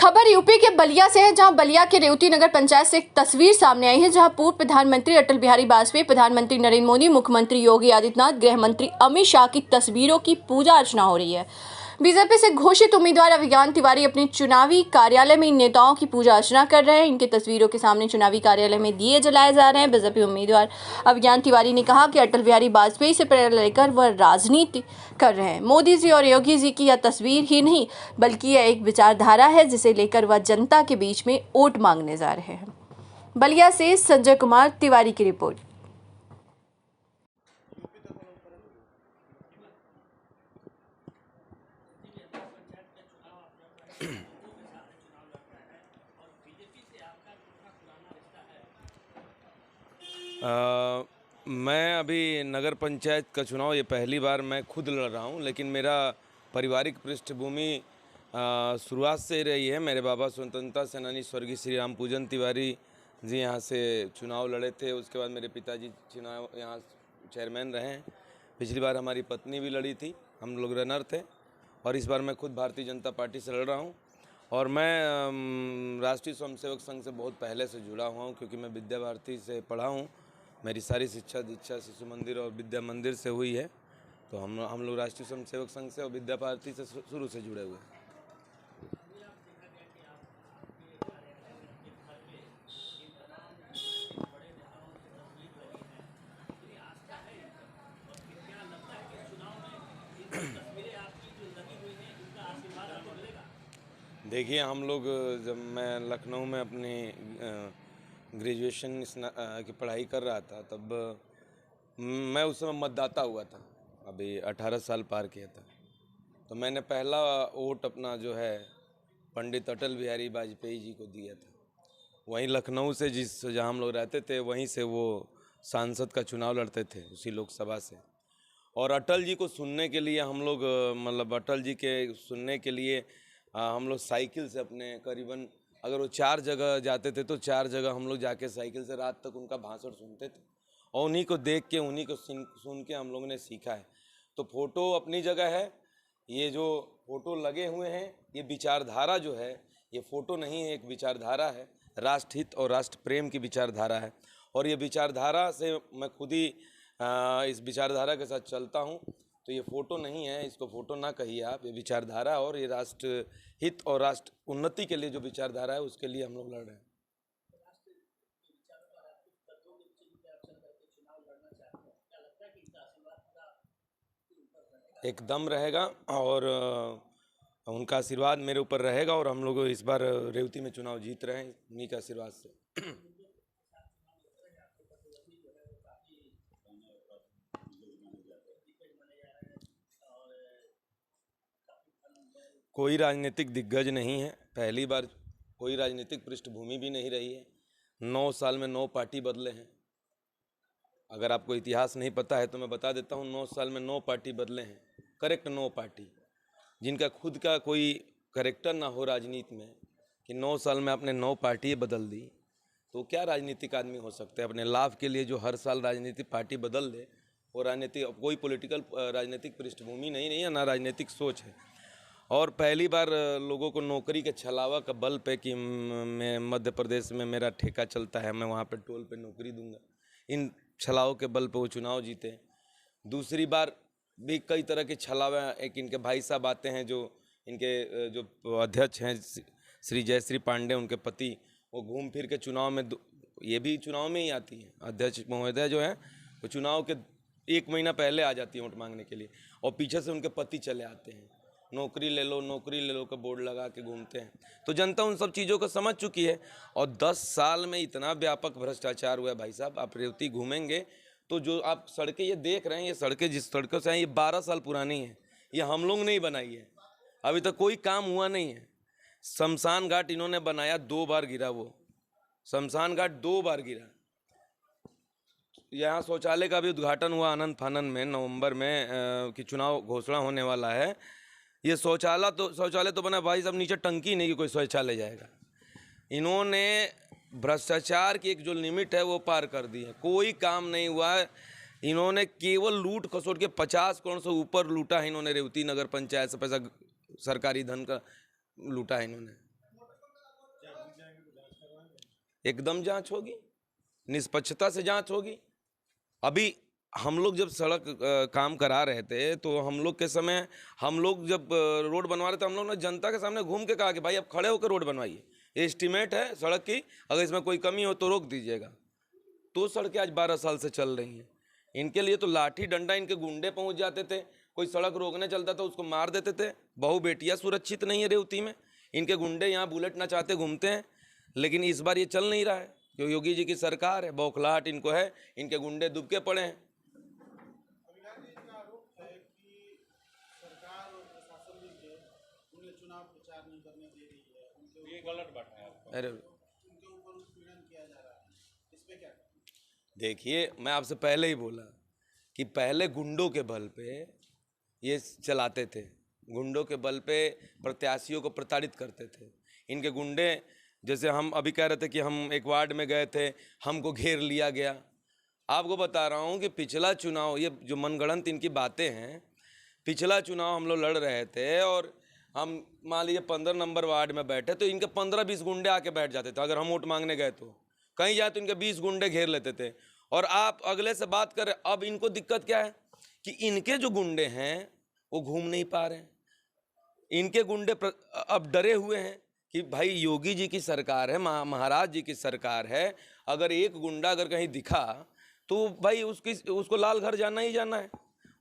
खबर यूपी के बलिया से है, जहां बलिया के रेवती नगर पंचायत से एक तस्वीर सामने आई है, जहां पूर्व प्रधानमंत्री अटल बिहारी वाजपेयी, प्रधानमंत्री नरेंद्र मोदी, मुख्यमंत्री योगी आदित्यनाथ, गृह मंत्री अमित शाह की तस्वीरों की पूजा अर्चना हो रही है। बीजेपी से घोषित उम्मीदवार अभिज्ञान तिवारी अपने चुनावी कार्यालय में इन नेताओं की पूजा अर्चना कर रहे हैं। इनके तस्वीरों के सामने चुनावी कार्यालय में दिए जलाए जा रहे हैं। बीजेपी उम्मीदवार अभिज्ञान तिवारी ने कहा कि अटल बिहारी वाजपेयी से प्रेरणा लेकर वह राजनीति कर रहे हैं। मोदी जी और योगी जी की यह तस्वीर ही नहीं, बल्कि यह एक विचारधारा है जिसे लेकर वह जनता के बीच में वोट मांगने जा रहे हैं। बलिया से संजय कुमार तिवारी की रिपोर्ट। मैं अभी नगर पंचायत का चुनाव ये पहली बार मैं खुद लड़ रहा हूँ, लेकिन मेरा पारिवारिक पृष्ठभूमि शुरुआत से ही रही है। मेरे बाबा स्वतंत्रता सेनानी स्वर्गीय श्री राम पूजन तिवारी जी यहाँ से चुनाव लड़े थे। उसके बाद मेरे पिताजी चुनाव यहाँ चेयरमैन रहे हैं। पिछली बार हमारी पत्नी भी लड़ी थी, हम लोग रनर थे। और इस बार मैं खुद भारतीय जनता पार्टी से लड़ रहा हूँ। और मैं राष्ट्रीय स्वयंसेवक संघ से बहुत पहले से जुड़ा हुआ हूँ, क्योंकि मैं विद्या भारती से पढ़ा हूँ। मेरी सारी शिक्षा दीक्षा शिशु मंदिर और विद्या मंदिर से हुई है। तो हम लोग राष्ट्रीय स्वयंसेवक संघ से और विद्या भारती से शुरू से जुड़े हुए हैं। देखिए, हम लोग जब मैं लखनऊ में अपनी ग्रेजुएशन की पढ़ाई कर रहा था, तब मैं उस समय मतदाता हुआ था। अभी 18 साल पार किया था। तो मैंने पहला वोट अपना जो है पंडित अटल बिहारी वाजपेयी जी को दिया था। वहीं लखनऊ से जहाँ हम लोग रहते थे, वहीं से वो सांसद का चुनाव लड़ते थे, उसी लोकसभा से। और अटल जी को सुनने के लिए हम लोग मतलब अटल जी के सुनने के लिए हम लोग साइकिल से अपने करीबन, अगर वो 4 जगह जाते थे तो 4 जगह हम लोग जाके साइकिल से रात तक उनका भाषण सुनते थे। और उन्हीं को देख के, उन्हीं को सुन के हम लोगों ने सीखा है। तो फोटो अपनी जगह है। ये जो फोटो लगे हुए हैं, ये विचारधारा जो है, ये फोटो नहीं है, एक विचारधारा है। राष्ट्रहित और राष्ट्र प्रेम की विचारधारा है। और ये विचारधारा से मैं खुद ही इस विचारधारा के साथ चलता हूँ। तो ये फ़ोटो नहीं है, इसको फ़ोटो ना कहिए आप। ये विचारधारा और ये राष्ट्र हित और राष्ट्र उन्नति के लिए जो विचारधारा है, उसके लिए हम लोग लड़ रहे हैं। एकदम रहेगा, और उनका आशीर्वाद मेरे ऊपर रहेगा। और हम लोग इस बार रेवती में चुनाव जीत रहे हैं उन्हीं के आशीर्वाद से। कोई राजनीतिक दिग्गज नहीं है, पहली बार। कोई राजनीतिक पृष्ठभूमि भी नहीं रही है। 9 साल में 9 पार्टी बदले हैं। अगर आपको इतिहास नहीं पता है तो मैं बता देता हूँ। 9 साल में 9 पार्टी बदले हैं, करेक्ट 9 पार्टी। जिनका खुद का कोई करेक्टर ना हो राजनीति में, कि 9 साल में आपने 9 पार्टी बदल दी, तो क्या राजनीतिक आदमी हो सकते हैं? अपने लाभ के लिए जो हर साल राजनीतिक पार्टी बदल दे, वो राजनीतिक, कोई पॉलिटिकल राजनीतिक पृष्ठभूमि नहीं है, ना राजनीतिक सोच है। और पहली बार लोगों को नौकरी के छलावा का बल पे, कि मैं मध्य प्रदेश में मेरा ठेका चलता है, मैं वहाँ पे टोल पे नौकरी दूंगा, इन छलावों के बल पे वो चुनाव जीते। दूसरी बार भी कई तरह के छलावे, एक इनके भाई साहब आते हैं, जो इनके जो अध्यक्ष हैं श्री जयश्री पांडे, उनके पति, वो घूम फिर के चुनाव में, ये भी चुनाव में ही आती है। अध्यक्ष महोदय जो है, वो चुनाव के 1 महीना पहले आ जाती है वोट मांगने के लिए, और पीछे से उनके पति चले आते हैं। नौकरी ले लो, नौकरी ले लो का बोर्ड लगा के घूमते हैं। तो जनता उन सब चीज़ों को समझ चुकी है। और 10 साल में इतना व्यापक भ्रष्टाचार हुआ है भाई साहब। आप रेवती घूमेंगे तो जो आप सड़कें ये देख रहे हैं, ये सड़कें जिस सड़कों से हैं, ये 12 साल पुरानी है। ये हम लोग नहीं बनाई है, अभी तक कोई काम हुआ नहीं है। शमशान घाट इन्होंने बनाया, 2 बार गिरा वो शमशान घाट, 2 बार गिरा। यहाँ शौचालय का भी उद्घाटन हुआ आनंद फानन में, नवंबर में कि चुनाव घोषणा होने वाला है। ये शौचालय तो बना भाई साहब, नीचे टंकी नहीं कि कोई शौचालय जाएगा। इन्होंने भ्रष्टाचार की एक जो लिमिट है वो पार कर दी है। कोई काम नहीं हुआ है। इन्होंने केवल लूट खसोट के 50 करोड़ से ऊपर लूटा है इन्होंने। रेवती नगर पंचायत से पैसा, सरकारी धन का लूटा है इन्होंने। एकदम जांच होगी, निष्पक्षता से जांच होगी। अभी हम लोग जब सड़क काम करा रहे थे तो हम लोग के समय हम लोग जब रोड बनवा रहे थे, हम लोग ने जनता के सामने घूम के कहा कि भाई आप खड़े होकर रोड बनवाइए, ये एस्टीमेट है सड़क की, अगर इसमें कोई कमी हो तो रोक दीजिएगा। तो सड़कें आज 12 साल से चल रही हैं। इनके लिए तो लाठी डंडा, इनके गुंडे पहुंच जाते थे, कोई सड़क रोकने चलता था उसको मार देते थे। बहू बेटियां सुरक्षित नहीं है रेवती में, इनके गुंडे यहाँ बुलेट नचाते घूमते हैं। लेकिन इस बार ये चल नहीं रहा है क्योंकि योगी जी की सरकार है, बौखलाहट इनको है, इनके गुंडे दुबके पड़े हैं। चुनाव प्रचार नहीं करने दे रही है, ये गलत बात है। अरे उनके ऊपर उत्पीड़न किया जा रहा है, इस पे क्या? देखिए, मैं आपसे पहले ही बोला कि पहले गुंडों के बल पे ये चलाते थे, गुंडों के बल पे प्रत्याशियों को प्रताड़ित करते थे। इनके गुंडे, जैसे हम अभी कह रहे थे कि हम एक वार्ड में गए थे, हमको घेर लिया गया। आपको बता रहा हूँ कि पिछला चुनाव, ये जो मनगढ़ंत इनकी बातें हैं, पिछला चुनाव हम लोग लड़ रहे थे और हम मान लीजिए 15 नंबर वार्ड में बैठे तो इनके 15-20 गुंडे आके बैठ जाते थे। अगर हम वोट मांगने गए तो कहीं जाए तो इनके 20 गुंडे घेर लेते थे। और आप अगले से बात करें, अब इनको दिक्कत क्या है कि इनके जो गुंडे हैं वो घूम नहीं पा रहे हैं। इनके गुंडे अब डरे हुए हैं कि भाई योगी जी की सरकार है, महाराज जी की सरकार है, अगर एक गुंडा अगर कहीं दिखा तो भाई उसको लाल घर जाना ही जाना है।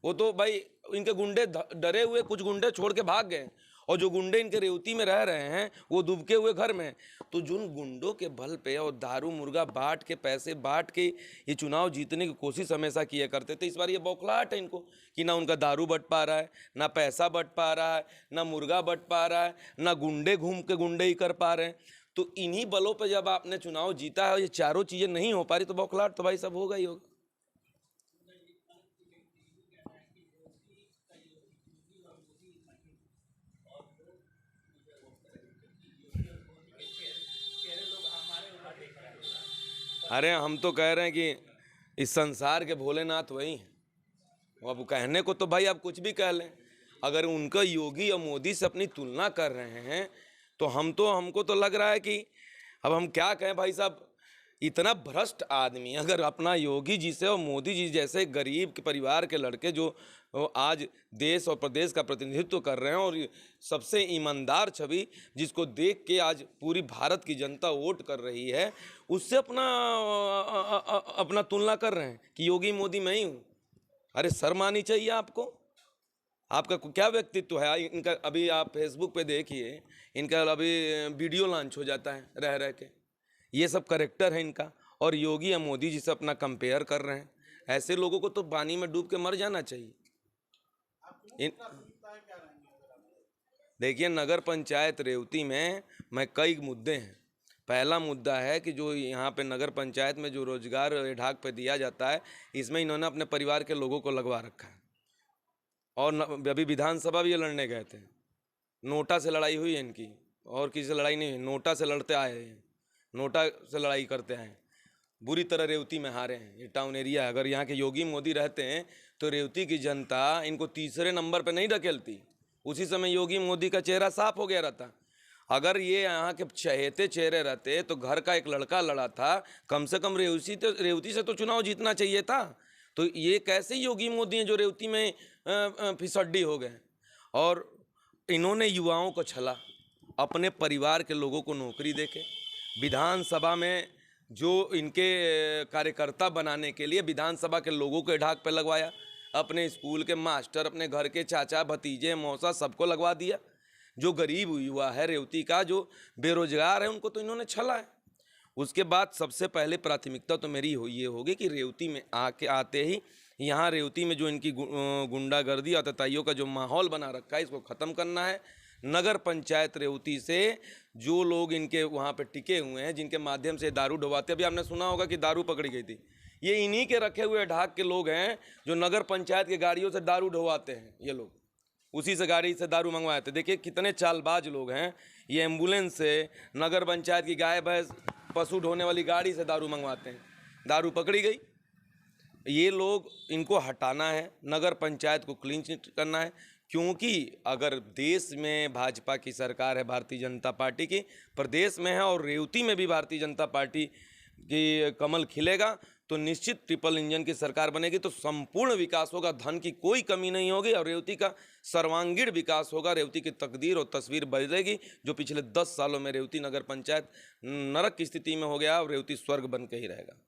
वो तो भाई इनके गुंडे डरे हुए, कुछ गुंडे छोड़ के भाग गए और जो गुंडे इनके रेवती में रह रहे हैं वो दुबके हुए घर में। तो जिन गुंडों के बल पे और दारू मुर्गा बांट के, पैसे बांट के ये चुनाव जीतने की कोशिश हमेशा किया करते थे, इस बार ये बौखलाहट है इनको कि ना उनका दारू बट पा रहा है, ना पैसा बट पा रहा है, ना मुर्गा बट पा रहा है, ना गुंडे घूम के गुंडे ही कर पा रहे हैं। तो इन्हीं बलों पर जब आपने चुनाव जीता है और ये चारों चीज़ें नहीं हो पा रही तो बौखलाहट तो भाई सब होगा ही होगा। अरे हम तो कह रहे हैं कि इस संसार के भोलेनाथ वही हैं। अब कहने को तो भाई आप कुछ भी कह लें, अगर उनका योगी और मोदी से अपनी तुलना कर रहे हैं तो हमको तो लग रहा है कि अब हम क्या कहें भाई साहब। इतना भ्रष्ट आदमी अगर अपना योगी जी से और मोदी जी जैसे गरीब के परिवार के लड़के जो आज देश और प्रदेश का प्रतिनिधित्व कर रहे हैं और सबसे ईमानदार छवि जिसको देख के आज पूरी भारत की जनता वोट कर रही है, उससे अपना तुलना कर रहे हैं कि योगी मोदी मैं ही हूँ। अरे शर्म आनी चाहिए आपको। आपका क्या व्यक्तित्व है इनका। अभी आप फेसबुक पे देखिए, इनका अभी वीडियो लॉन्च हो जाता है रह रह के। ये सब करेक्टर है इनका, और योगी या मोदी जी से अपना कंपेयर कर रहे हैं। ऐसे लोगों को तो पानी में डूब के मर जाना चाहिए। देखिए, नगर पंचायत रेवती में कई मुद्दे हैं। पहला मुद्दा है कि जो यहाँ पे नगर पंचायत में जो रोजगार ढाक पे दिया जाता है, इसमें इन्होंने अपने परिवार के लोगों को लगवा रखा है। और अभी विधानसभा भी ये लड़ने गए थे, नोटा से लड़ाई हुई है इनकी, और किसी से लड़ाई नहीं हुई, नोटा से लड़ते आए हैं, नोटा से लड़ाई करते हैं। बुरी तरह रेवती में हारे हैं। ये टाउन एरिया है। अगर यहाँ के योगी मोदी रहते हैं तो रेवती की जनता इनको तीसरे नंबर पे नहीं ढकेलती, उसी समय योगी मोदी का चेहरा साफ हो गया रहता। अगर ये यहाँ के चहेते चेहरे रहते तो घर का एक लड़का लड़ा था, कम से कम रेवती से तो चुनाव जीतना चाहिए था। तो ये कैसे योगी मोदी हैं जो रेवती में फिसड्डी हो गए। और इन्होंने युवाओं को छला, अपने परिवार के लोगों को नौकरी देके विधानसभा में जो इनके कार्यकर्ता बनाने के लिए विधानसभा के लोगों के ढाक पे लगवाया, अपने स्कूल के मास्टर, अपने घर के चाचा भतीजे मौसा सबको लगवा दिया। जो गरीब युवा है रेवती का, जो बेरोजगार है, उनको तो इन्होंने छला है। उसके बाद सबसे पहले प्राथमिकता तो मेरी ये होगी कि रेवती में आते ही यहाँ रेवती में जो इनकी गुंडागर्दी और तताइयों का जो माहौल बना रखा है, इसको ख़त्म करना है। नगर पंचायत रेवती से जो लोग इनके वहाँ पे टिके हुए हैं, जिनके माध्यम से दारू ढुवाते, अभी आपने सुना होगा कि दारू पकड़ी गई थी, ये इन्हीं के रखे हुए ढाक के लोग हैं जो नगर पंचायत की गाड़ियों से दारू ढुवाते हैं। ये लोग उसी से गाड़ी से दारू मंगवाए थे। देखिए कितने चालबाज लोग हैं। ये एम्बुलेंस से, नगर पंचायत की गाय भैंस पशु ढोने वाली गाड़ी से दारू मंगवाते हैं। दारू पकड़ी गई, ये लोग इनको हटाना है, नगर पंचायत को क्लीन चिट करना है, क्योंकि अगर देश में भाजपा की सरकार है, भारतीय जनता पार्टी की, प्रदेश में है और रेवती में भी भारतीय जनता पार्टी की कमल खिलेगा, तो निश्चित ट्रिपल इंजन की सरकार बनेगी, तो संपूर्ण विकास होगा, धन की कोई कमी नहीं होगी और रेवती का सर्वांगीण विकास होगा। रेवती की तकदीर और तस्वीर बदलेगी, जो पिछले 10 सालों में रेवती नगर पंचायत नरक की स्थिति में हो गया और रेवती स्वर्ग बन के ही रहेगा।